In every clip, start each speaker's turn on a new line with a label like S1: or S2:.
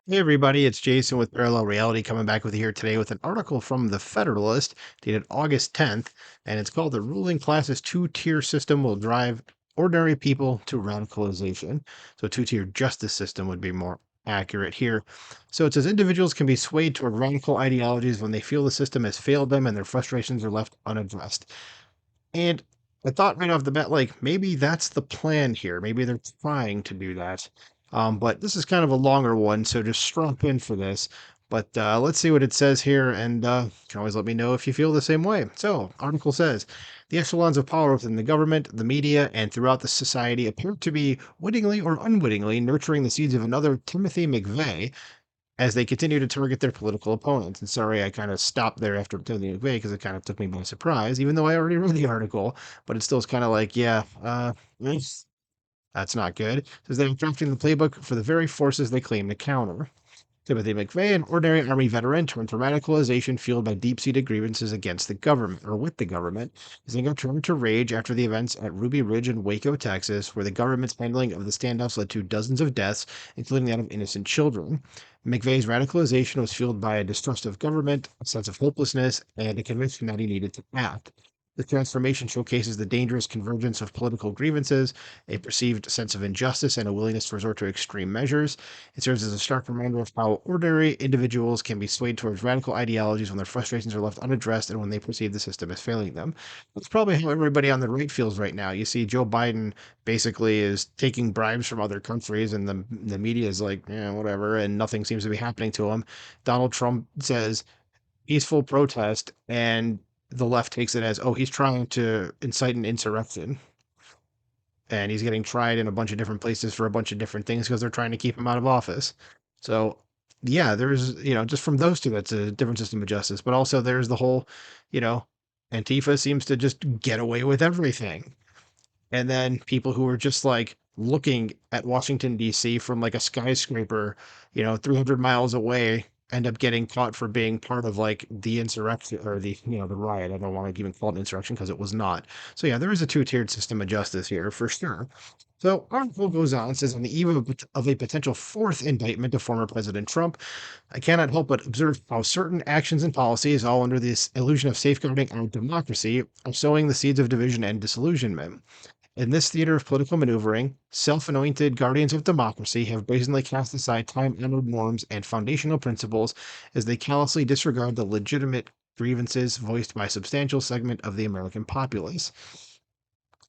S1: Hey everybody, it's Jason with Parallel Reality coming back with you here today with an article from The Federalist dated August 10th, and it's called "The Ruling Class's Two-Tier System Will Drive Ordinary People to Radicalization." So two-tier justice system would be more accurate here. So it says individuals can be swayed toward radical ideologies when they feel the system has failed them and their frustrations are left unaddressed. And I thought right off the bat, like maybe that's the plan here. Maybe they're trying to do that. But this is kind of a longer one, so just strap in for this. But let's see what it says here, and you can always let me know if you feel the same way. So, article says the echelons of power within the government, the media, and throughout the society appear to be wittingly or unwittingly nurturing the seeds of another Timothy McVeigh as they continue to target their political opponents. And sorry, I kind of stopped there after Timothy McVeigh because it kind of took me by surprise, even though I already read the article. But it still is kind of like, yeah, that's not good. It says they're drafting the playbook for the very forces they claim to counter. Timothy McVeigh, an ordinary Army veteran turned to radicalization fueled by deep-seated grievances against the government, or with the government, his anger turned to rage after the events at Ruby Ridge in Waco, Texas, where the government's handling of the standoffs led to dozens of deaths, including that of innocent children. McVeigh's radicalization was fueled by a distrust of government, a sense of hopelessness, and a conviction that he needed to act. The transformation showcases the dangerous convergence of political grievances, a perceived sense of injustice, and a willingness to resort to extreme measures. It serves as a stark reminder of how ordinary individuals can be swayed towards radical ideologies when their frustrations are left unaddressed and when they perceive the system as failing them. That's probably how everybody on the right feels right now. You see, Joe Biden basically is taking bribes from other countries, and the media is like, yeah, whatever, and nothing seems to be happening to him. Donald Trump says peaceful protest, and the left takes it as, oh, he's trying to incite an insurrection, and he's getting tried in a bunch of different places for a bunch of different things because they're trying to keep him out of office. So, yeah, there's, just from those two, that's a different system of justice. But also, there's the whole, you know, Antifa seems to just get away with everything. And then people who are just like looking at Washington, D.C. from like a skyscraper, 300 miles away, end up getting caught for being part of like the insurrection or the riot. I don't want to even call it insurrection because it was not. So, yeah, there is a two-tiered system of justice here for sure. So, article goes on, says on the eve of a potential fourth indictment of former President Trump, I cannot help but observe how certain actions and policies, all under this illusion of safeguarding our democracy, are sowing the seeds of division and disillusionment. In this theater of political maneuvering, self anointed guardians of democracy have brazenly cast aside time honored norms and foundational principles as they callously disregard the legitimate grievances voiced by a substantial segment of the American populace.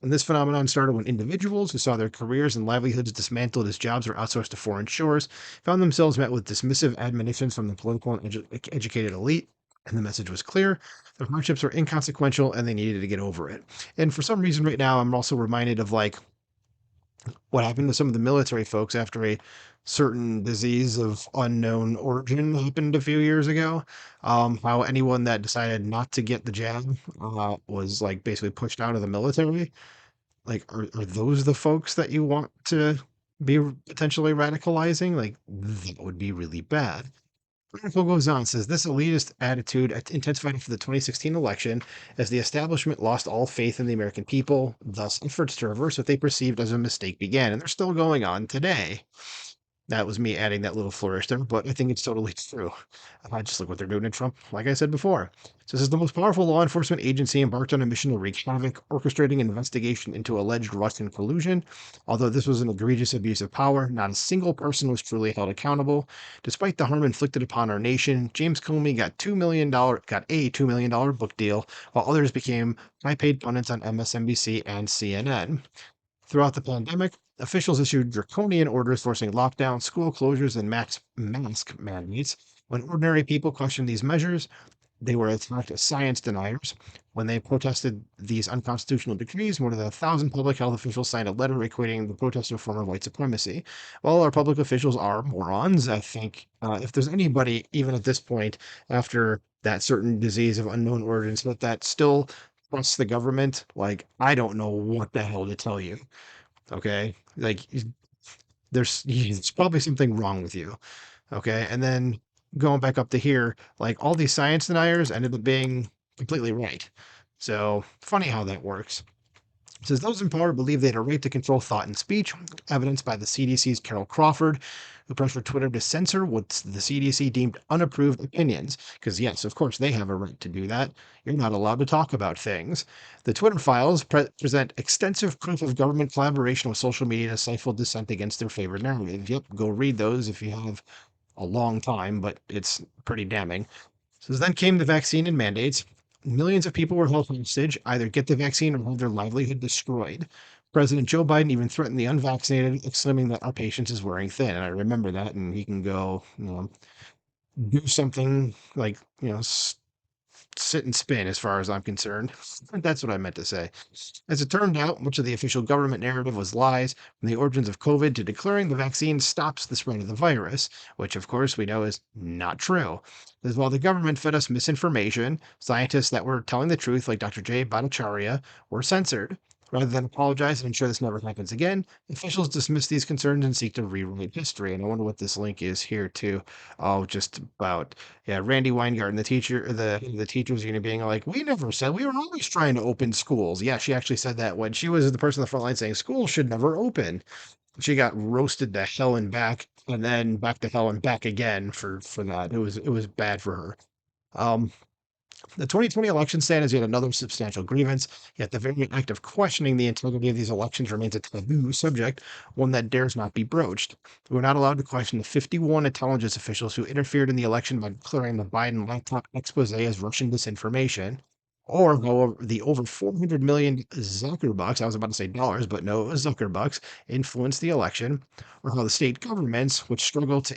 S1: And this phenomenon started when individuals who saw their careers and livelihoods dismantled as jobs were outsourced to foreign shores found themselves met with dismissive admonitions from the political and educated elite. And the message was clear: their hardships were inconsequential and they needed to get over it. And for some reason, right now, I'm also reminded of like what happened to some of the military folks after a certain disease of unknown origin happened a few years ago. How anyone that decided not to get the jab was like basically pushed out of the military. Like, are those the folks that you want to be potentially radicalizing? Like, that would be really bad. The article goes on, says this elitist attitude intensified after the 2016 election as the establishment lost all faith in the American people. Thus, efforts to reverse what they perceived as a mistake began, and they're still going on today. That was me adding that little flourish there, but I think it's totally true. Just look what they're doing to Trump, like I said before. So this is the most powerful law enforcement agency embarked on a mission to wreak havoc, orchestrating an investigation into alleged Russian collusion. Although this was an egregious abuse of power, not a single person was truly held accountable. Despite the harm inflicted upon our nation, James Comey got a $2 million book deal, while others became high-paid pundits on MSNBC and CNN. Throughout the pandemic, officials issued draconian orders forcing lockdowns, school closures, and mask mandates. When ordinary people questioned these measures, they were attacked as science deniers. When they protested these unconstitutional decrees, more than 1,000 public health officials signed a letter equating the protest to a form of white supremacy. While our public officials are morons, I think if there's anybody, even at this point, after that certain disease of unknown origins, that still trusts the government, like, I don't know what the hell to tell you. Okay. Like, there's probably something wrong with you. Okay. And then going back up to here, like all these science deniers ended up being completely right. So funny how that works. It says those in power believe they had a right to control thought and speech, evidenced by the CDC's Carol Crawford, who pressured Twitter to censor what the CDC deemed unapproved opinions. Because, yes, of course, they have a right to do that. You're not allowed to talk about things. The Twitter files present extensive proof of government collaboration with social media to stifle dissent against their favorite narrative. Yep, go read those if you have a long time, but it's pretty damning. So then came the vaccine and mandates. Millions of people were held hostage, either get the vaccine or have their livelihood destroyed. President Joe Biden even threatened the unvaccinated, exclaiming that our patience is wearing thin. And I remember that, and he can go, do something like, sit and spin as far as I'm concerned. That's what I meant to say. As it turned out, much of the official government narrative was lies, from the origins of COVID to declaring the vaccine stops the spread of the virus, which of course we know is not true. As while the government fed us misinformation, scientists that were telling the truth, like Dr. J. Bhattacharya, were censored. Rather than apologize and ensure this never happens again, officials dismiss these concerns and seek to rewrite history. And I wonder what this link is here too. Oh, just about Randy Weingarten, the teacher, the teachers union, being like, "We never said we were always trying to open schools." Yeah, she actually said that when she was the person on the front line saying schools should never open. She got roasted to hell and back, and then back to hell and back again for that. It was bad for her. Um, the 2020 election stand is yet another substantial grievance, yet the very act of questioning the integrity of these elections remains a taboo subject, one that dares not be broached. We're not allowed to question the 51 intelligence officials who interfered in the election by declaring the Biden laptop expose as Russian disinformation, or how the over 400 million Zuckerbucks, I was about to say dollars, but no, it was Zuckerbucks, influenced the election, or how the state governments, which struggle to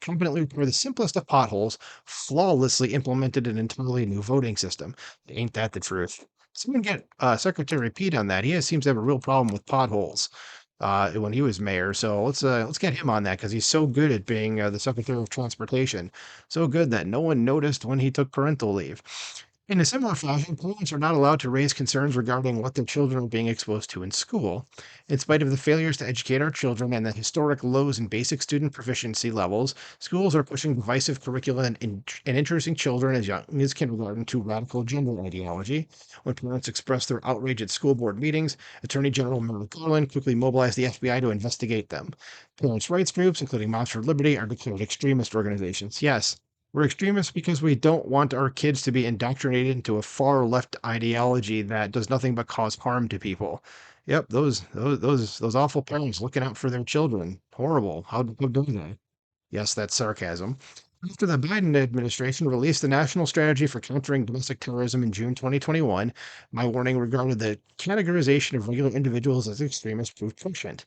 S1: competently repair the simplest of potholes, flawlessly implemented an entirely new voting system. Ain't that the truth? Someone get Secretary Pete on that. He seems to have a real problem with potholes when he was mayor. So let's get him on that because he's so good at being the Secretary of Transportation. So good that no one noticed when he took parental leave. In a similar fashion, parents are not allowed to raise concerns regarding what their children are being exposed to in school. In spite of the failures to educate our children and the historic lows in basic student proficiency levels, schools are pushing divisive curricula and introducing children as young as kindergarten to radical gender ideology. When parents express their outrage at school board meetings, Attorney General Merrick Garland quickly mobilized the FBI to investigate them. Parents' rights groups, including Moms for Liberty, are declared extremist organizations. Yes, we're extremists because we don't want our kids to be indoctrinated into a far left ideology that does nothing but cause harm to people. Yep, those awful parents looking out for their children. Horrible. How do they? Yes, that's sarcasm. After the Biden administration released the National Strategy for Countering Domestic Terrorism in June 2021, my warning regarding the categorization of regular individuals as extremists proved prescient.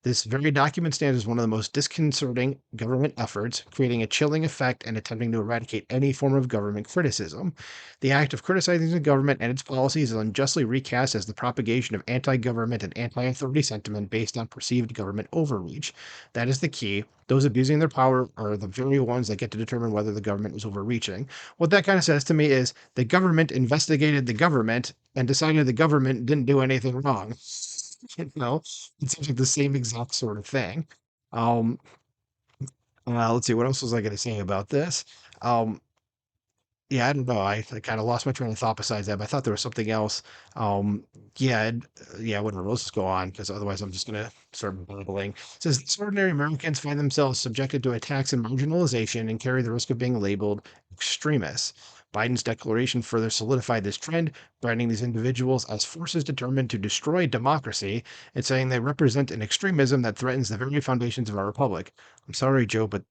S1: This very document stands as one of the most disconcerting government efforts, creating a chilling effect and attempting to eradicate any form of government criticism. The act of criticizing the government and its policies is unjustly recast as the propagation of anti government and anti authority sentiment based on perceived government overreach. That is the key. Those abusing their power are the very ones that get to determine whether the government is overreaching. What that kind of says to me is the government investigated the government and decided the government didn't do anything wrong. You know, it seems like the same exact sort of thing. Um, let's see, what else was I going to say about this? Um, yeah, I don't know. I kind of lost my train of thought besides that, but I thought there was something else. Um, yeah, yeah, whatever. Let's just go on because otherwise I'm just going to start babbling. It says these ordinary Americans find themselves subjected to attacks and marginalization and carry the risk of being labeled extremists. Biden's declaration further solidified this trend, branding these individuals as forces determined to destroy democracy and saying they represent an extremism that threatens the very foundations of our republic. I'm sorry, Joe, but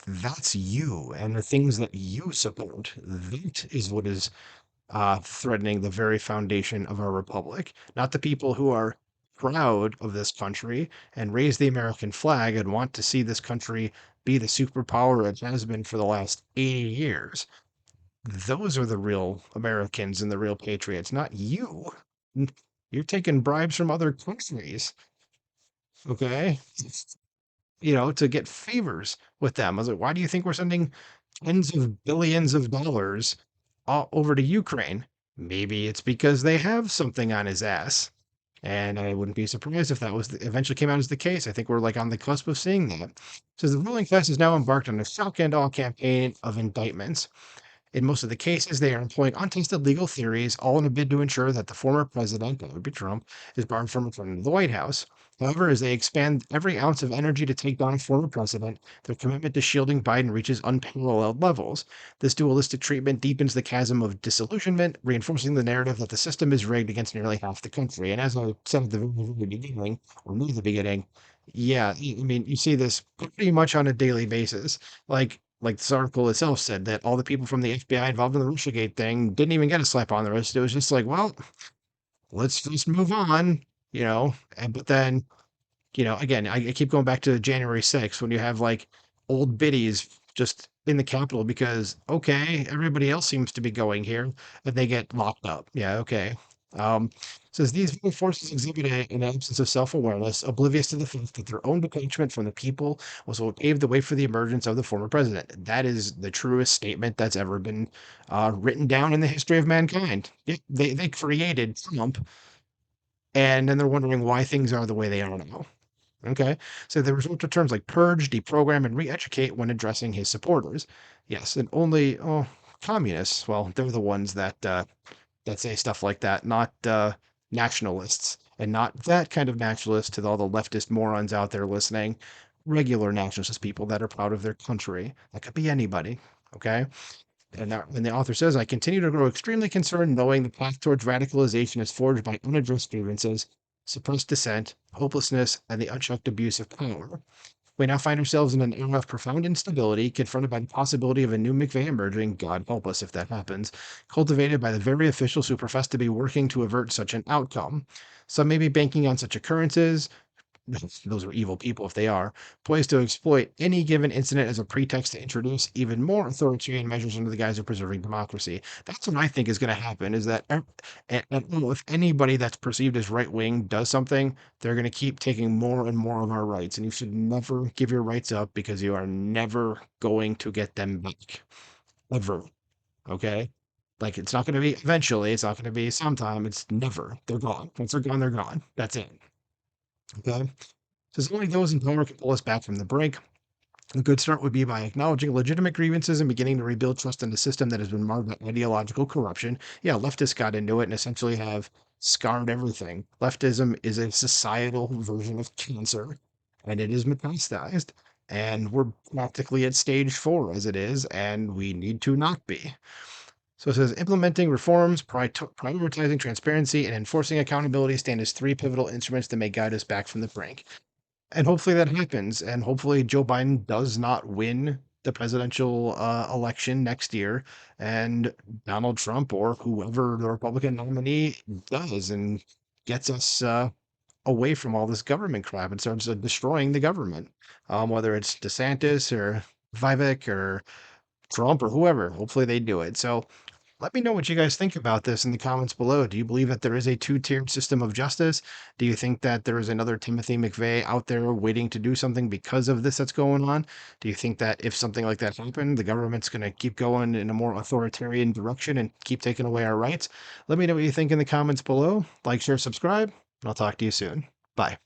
S1: that's you and the things that you support. That is what is threatening the very foundation of our republic, not the people who are proud of this country and raise the American flag and want to see this country be the superpower it has been for the last 80 years. Those are the real Americans and the real patriots, not you. You're taking bribes from other countries, okay? To get favors with them. I was like, why do you think we're sending tens of billions of dollars over to Ukraine? Maybe it's because they have something on his ass. And I wouldn't be surprised if that was eventually came out as the case. I think we're like on the cusp of seeing that. So the ruling class is now embarked on a shock and awe campaign of indictments. In most of the cases, they are employing untested legal theories, all in a bid to ensure that the former president, that would be Trump, is barred from returning to the White House. However, as they expend every ounce of energy to take down a former president, their commitment to shielding Biden reaches unparalleled levels. This dualistic treatment deepens the chasm of disillusionment, reinforcing the narrative that the system is rigged against nearly half the country. And as I said at the very beginning, or near the beginning, yeah, I mean, you see this pretty much on a daily basis. Like this article itself said that all the people from the FBI involved in the Russiagate thing didn't even get a slap on the wrist. It was just like, well, let's just move on, you know. And but then, again, I keep going back to January 6th when you have like old biddies just in the Capitol because okay, everybody else seems to be going here, and they get locked up. Yeah, okay. Um, Says these very forces exhibit an absence of self-awareness, oblivious to the fact that their own detachment from the people was what paved the way for the emergence of the former president. That is the truest statement that's ever been written down in the history of mankind. They created Trump, and then they're wondering why things are the way they are now. Okay, so they resort to terms like purge, deprogram, and re-educate when addressing his supporters. Yes, and only communists. Well, they're the ones that say stuff like that, not nationalists, and not that kind of nationalist to all the leftist morons out there listening. Regular nationalist people that are proud of their country. That could be anybody. Okay. And the author says, I continue to grow extremely concerned knowing the path towards radicalization is forged by unaddressed grievances, suppressed dissent, hopelessness, and the unchecked abuse of power. We now find ourselves in an era of profound instability, confronted by the possibility of a new McVeigh emerging, God help us if that happens, cultivated by the very officials who profess to be working to avert such an outcome. Some may be banking on such occurrences, those are evil people if they are, poised to exploit any given incident as a pretext to introduce even more authoritarian measures under the guise of preserving democracy. That's what I think is going to happen is that if anybody that's perceived as right wing does something, they're going to keep taking more and more of our rights. And you should never give your rights up because you are never going to get them back. Ever. Okay? Like it's not going to be eventually, it's not going to be sometime, it's never. They're gone. Once they're gone, they're gone. That's it. Okay? Says only those in power can pull us back from the brink. A good start would be by acknowledging legitimate grievances and beginning to rebuild trust in a system that has been marred by ideological corruption. Yeah, leftists got into it and essentially have scarred everything. Leftism is a societal version of cancer, and it is metastasized. And we're practically at stage 4 as it is, and we need to not be. So it says implementing reforms, prioritizing transparency, and enforcing accountability stand as 3 pivotal instruments that may guide us back from the brink. And hopefully that happens. And hopefully Joe Biden does not win the presidential election next year. And Donald Trump or whoever the Republican nominee does and gets us away from all this government crap and starts destroying the government. Whether it's DeSantis or Vivek or Trump or whoever, hopefully they do it. So let me know what you guys think about this in the comments below. Do you believe that there is a two-tiered system of justice? Do you think that there is another Timothy McVeigh out there waiting to do something because of this that's going on? Do you think that if something like that happened, the government's going to keep going in a more authoritarian direction and keep taking away our rights? Let me know what you think in the comments below. Like, share, subscribe, and I'll talk to you soon. Bye.